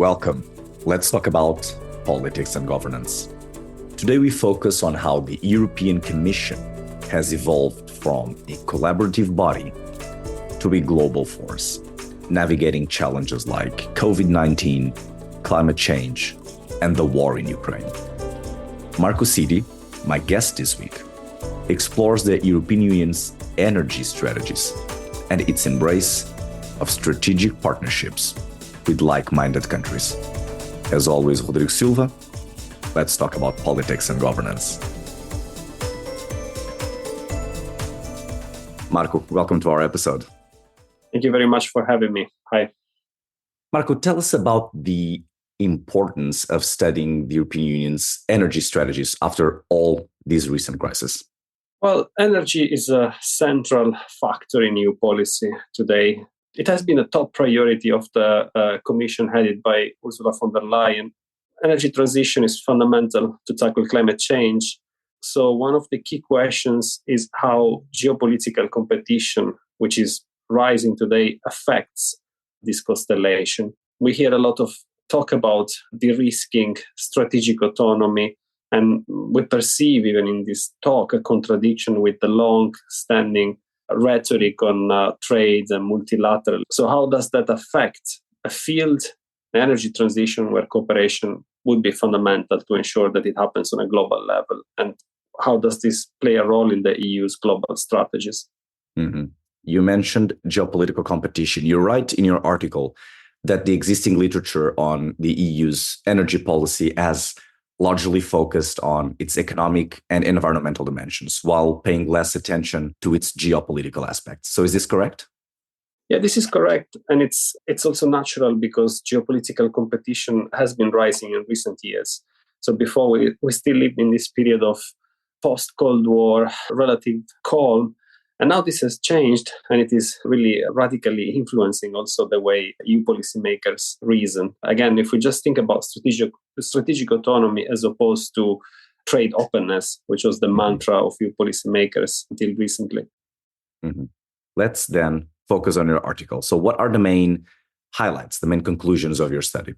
Welcome. Let's talk about politics and governance. Today we focus on how the European Commission has evolved from a collaborative body to a global force, navigating challenges like COVID-19, climate change, and the war in Ukraine. Marco Siddi, my guest this week, explores the European Union's energy strategies and its embrace of strategic partnerships with like-minded countries. As always, Rodrigo Silva, let's talk about politics and governance. Marco, welcome to our episode. Thank you very much for having me. Hi. Marco, tell us about the importance of studying the European Union's energy strategies after all these recent crises. Well, energy is a central factor in EU policy today. It has been a top priority of the Commission headed by Ursula von der Leyen. Energy transition is fundamental to tackle climate change. So one of the key questions is how geopolitical competition, which is rising today, affects this constellation. We hear a lot of talk about de-risking strategic autonomy, and we perceive even in this talk a contradiction with the long-standing rhetoric on trade and multilateral. So how does that affect a field, energy transition, where cooperation would be fundamental to ensure that it happens on a global level? And how does this play a role in the EU's global strategies? Mm-hmm. You mentioned geopolitical competition. You write in your article that the existing literature on the EU's energy policy has largely focused on its economic and environmental dimensions while paying less attention to its geopolitical aspects. So is this correct? Yeah, this is correct. And it's also natural because geopolitical competition has been rising in recent years. So before we still lived in this period of post-Cold War, relative calm. And now this has changed, and it is really radically influencing also the way EU policymakers reason. Again, if we just think about strategic autonomy as opposed to trade openness, which was the mantra of EU policymakers until recently. Mm-hmm. Let's then focus on your article. So what are the main highlights, the main conclusions of your study?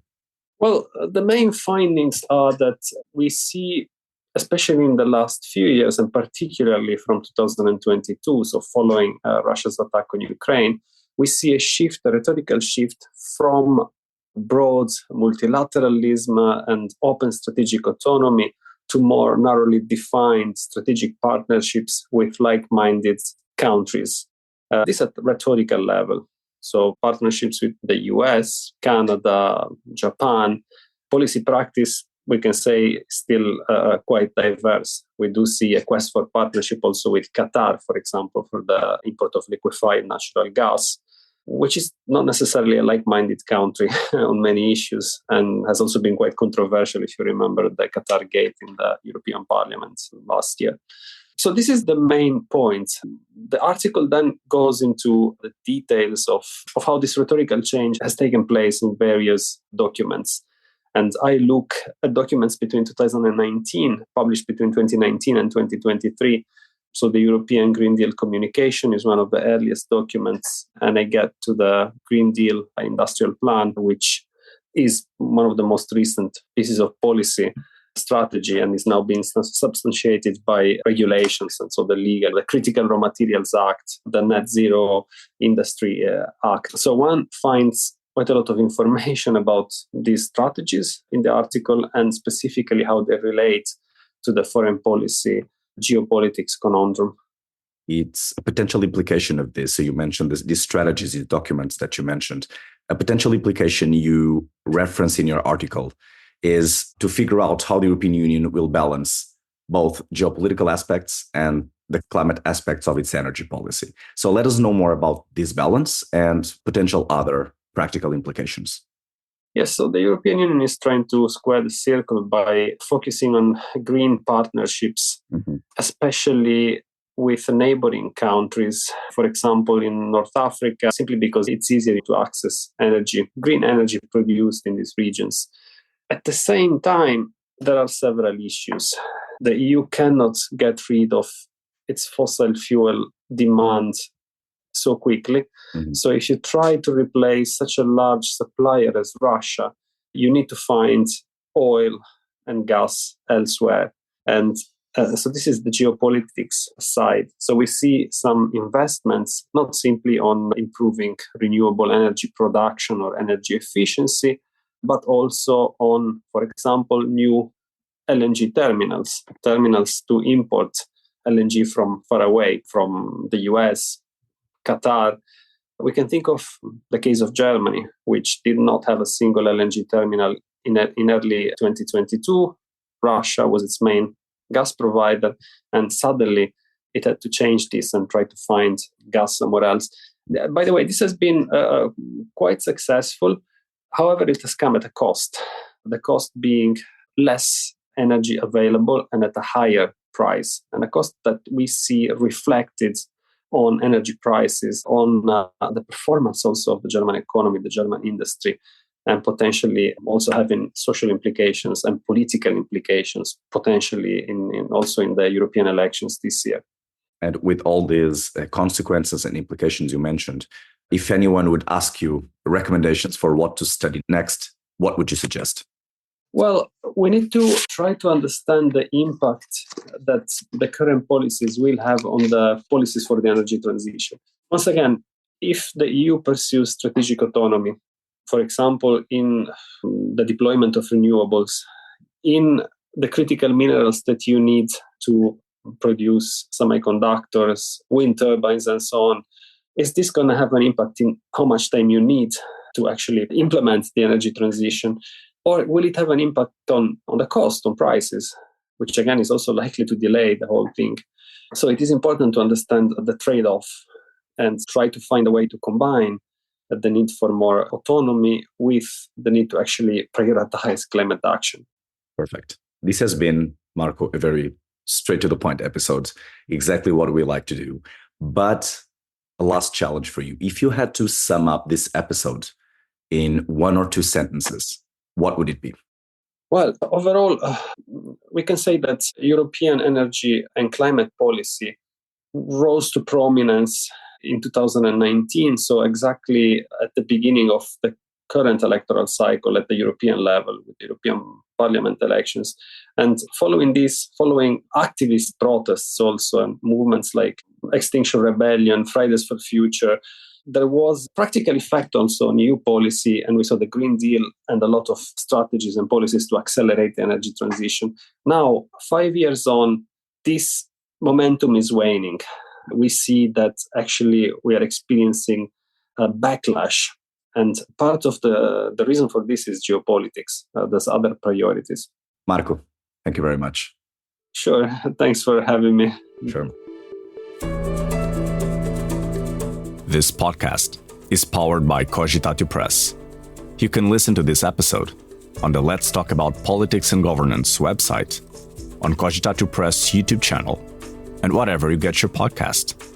Well, the main findings are that we see, especially in the last few years, and particularly from 2022, so following Russia's attack on Ukraine, we see a rhetorical shift from broad multilateralism and open strategic autonomy to more narrowly defined strategic partnerships with like-minded countries. This at the rhetorical level. So partnerships with the US, Canada, Japan. Policy practice, we can say, still quite diverse. We do see a quest for partnership also with Qatar, for example, for the import of liquefied natural gas, which is not necessarily a like-minded country on many issues and has also been quite controversial, if you remember the Qatar Gate in the European Parliament last year. So this is the main point. The article then goes into the details of how this rhetorical change has taken place in various documents. And I look at documents between 2019, published between 2019 and 2023. So the European Green Deal communication is one of the earliest documents. And I get to the Green Deal industrial plan, which is one of the most recent pieces of policy strategy and is now being substantiated by regulations. And so the Critical Raw Materials Act, the Net Zero Industry Act. So one finds quite a lot of information about these strategies in the article and specifically how they relate to the foreign policy geopolitics conundrum. It's a potential implication of this. So you mentioned these strategies, these documents that you mentioned. A potential implication you reference in your article is to figure out how the European Union will balance both geopolitical aspects and the climate aspects of its energy policy. So let us know more about this balance and potential other practical implications. Yes, so the European Union is trying to square the circle by focusing on green partnerships, especially with neighboring countries, for example, in North Africa, simply because it's easier to access green energy produced in these regions. At the same time, there are several issues. The EU cannot get rid of its fossil fuel demand so quickly. So if you try to replace such a large supplier as Russia, you need to find oil and gas elsewhere. And so this is the geopolitics side. So we see some investments, not simply on improving renewable energy production or energy efficiency, but also on, for example, new LNG terminals to import LNG from far away, from the US, Qatar. We can think of the case of Germany, which did not have a single LNG terminal in early 2022. Russia was its main gas provider, and suddenly it had to change this and try to find gas somewhere else. By the way, this has been quite successful. However, it has come at a cost. The cost being less energy available and at a higher price, and a cost that we see reflected on energy prices, on the performance also of the German economy, the German industry, and potentially also having social implications and political implications, potentially also in the European elections this year. And with all these consequences and implications you mentioned, if anyone would ask you recommendations for what to study next, what would you suggest? Well, we need to try to understand the impact that the current policies will have on the policies for the energy transition. Once again, if the EU pursues strategic autonomy, for example, in the deployment of renewables, in the critical minerals that you need to produce semiconductors, wind turbines, and so on, is this going to have an impact in how much time you need to actually implement the energy transition? Or will it have an impact on the cost, on prices, which again is also likely to delay the whole thing? So it is important to understand the trade-off and try to find a way to combine the need for more autonomy with the need to actually prioritize climate action. Perfect. This has been, Marco, a very straight to the point episode, exactly what we like to do. But a last challenge for you. If you had to sum up this episode in 1 or 2 sentences, what would it be? Well, overall, we can say that European energy and climate policy rose to prominence in 2019, so exactly at the beginning of the current electoral cycle at the European level with European Parliament elections. And following activist protests also, and movements like Extinction Rebellion, Fridays for Future, there was practical effect also on EU policy, and we saw the Green Deal and a lot of strategies and policies to accelerate the energy transition. Now, 5 years on, this momentum is waning. We see that actually we are experiencing a backlash. And part of the reason for this is geopolitics. There's other priorities. Marco, thank you very much. Sure. Thanks for having me. Sure. This podcast is powered by Cogitatu Press. You can listen to this episode on the Let's Talk About Politics and Governance website, on Cogitatu Press YouTube channel, and whatever you get your podcast.